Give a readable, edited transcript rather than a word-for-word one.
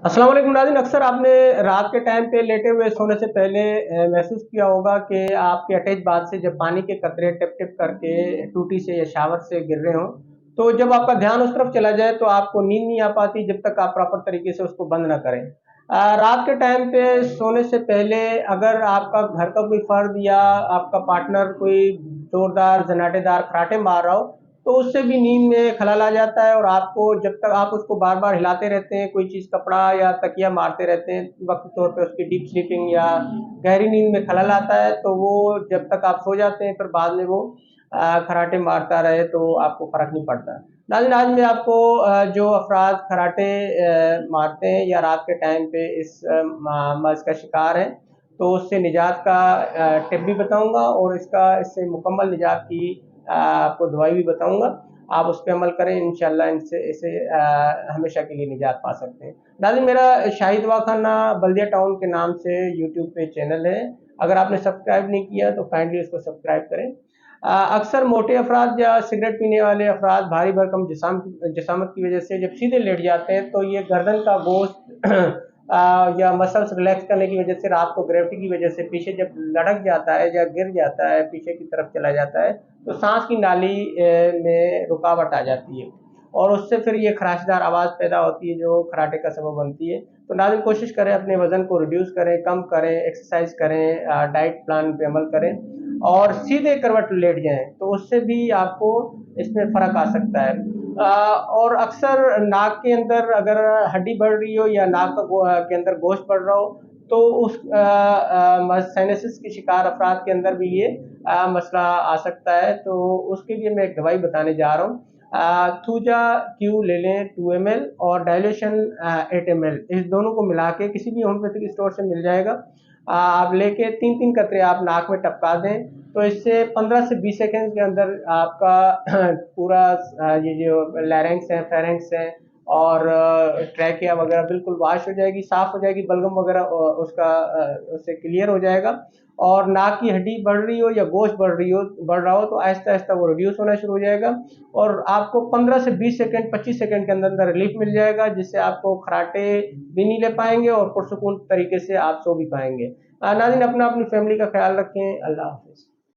अस्सलाम वालेकुम नाज़रीन। अक्सर आपने रात के टाइम पे लेटे हुए सोने से पहले महसूस किया होगा कि आपके अटैच बाथ से जब पानी के कतरे टिप टिप करके टूटी से या शावर से गिर रहे हों, तो जब आपका ध्यान उस तरफ चला जाए तो आपको नींद नहीं आ पाती जब तक आप प्रॉपर तरीके से उसको बंद ना करें। रात के टाइम पे सोने से पहले अगर आपका घर का कोई फ़र्द या आपका पार्टनर कोई ज़ोरदार ज़नाटेदार खर्राटे मार रहा हो, तो उससे भी नींद में खलल आ जाता है और आपको जब तक आप उसको बार-बार हिलाते रहते हैं, कोई चीज़ कपड़ा या तकिया मारते रहते हैं, वक़्ती तौर पे उसकी डीप स्लीपिंग या गहरी नींद में खलल आता है, तो वो जब तक आप सो जाते हैं, फिर बाद में वो खर्राटे मारता रहे तो आपको फ़र्क नहीं पड़ता। नाज़रीन, आज मैं आपको जो अफ़राद खर्राटे मारते हैं या रात के टाइम पे इस मर्ज़ का शिकार हैं, तो उससे निजात का टिप भी बताऊँगा और इससे मुकम्मल निजात की आपको दवाई भी बताऊँगा। आप उस पे अमल करें, इंशाअल्लाह इनसे इसे हमेशा के लिए निजात पा सकते हैं। नाज़रीन, मेरा शाही दवाखाना बल्दिया टाउन के नाम से यूट्यूब पे चैनल है। अगर आपने सब्सक्राइब नहीं किया तो काइंडली उसको सब्सक्राइब करें। अक्सर मोटे अफ़राद या सिगरेट पीने वाले अफ़राद भारी भरकम जिसामत की वजह से जब सीधे लेट जाते हैं तो ये गर्दन का गोश्त या मसल्स रिलैक्स करने की वजह से रात को ग्रेविटी की वजह से पीछे जब लढ़क जाता है या गिर जाता है, पीछे की तरफ चला जाता है, तो सांस की नाली में रुकावट आ जाती है और उससे फिर ये खराशदार आवाज़ पैदा होती है जो खर्राटे का सबब बनती है। तो नाज़रीन, कोशिश करें अपने वज़न को रिड्यूस करें, कम करें, एक्सरसाइज करें, डाइट प्लान पे अमल करें और सीधे करवट लेट जाएँ, तो उससे भी आपको इसमें फ़र्क आ सकता है। और अक्सर नाक के अंदर अगर हड्डी बढ़ रही हो या नाक के अंदर गोश्त बढ़ रहा हो, तो उस साइनसिस के शिकार अफ़राद के अंदर भी ये मसला आ सकता है, तो उसके लिए मैं एक दवाई बताने जा रहा हूँ। थूजा क्यू ले लें 2 ml और डायल्यूशन 8 ml, इस दोनों को मिला के किसी भी होम्योपैथिक स्टोर से मिल जाएगा। आप लेके 3-3 कतरे आप नाक में टपका दें, तो इससे 15 से 20 सेकंड के अंदर आपका पूरा ये जो लैरिंक्स है, फेरिंक्स है और ट्रैकिया वगैरह बिल्कुल वॉश हो जाएगी, साफ़ हो जाएगी, बलगम वगैरह उससे क्लियर हो जाएगा और नाक की हड्डी बढ़ रही हो या गोश्त बढ़ रहा हो तो आहिस्ता-आहिस्ता वो रिड्यूस होना शुरू हो जाएगा और आपको 15 से 20 सेकंड, 25 सेकंड के अंदर-अंदर रिलीफ मिल जाएगा, जिससे आपको खर्राटे भी नहीं ले पाएँगे और पुरसुकून तरीके से आप सो भी पाएँगे। नाज़रीन, अपना अपनी फैमिली का ख़्याल रखें। अल्लाह हाफ़िज़।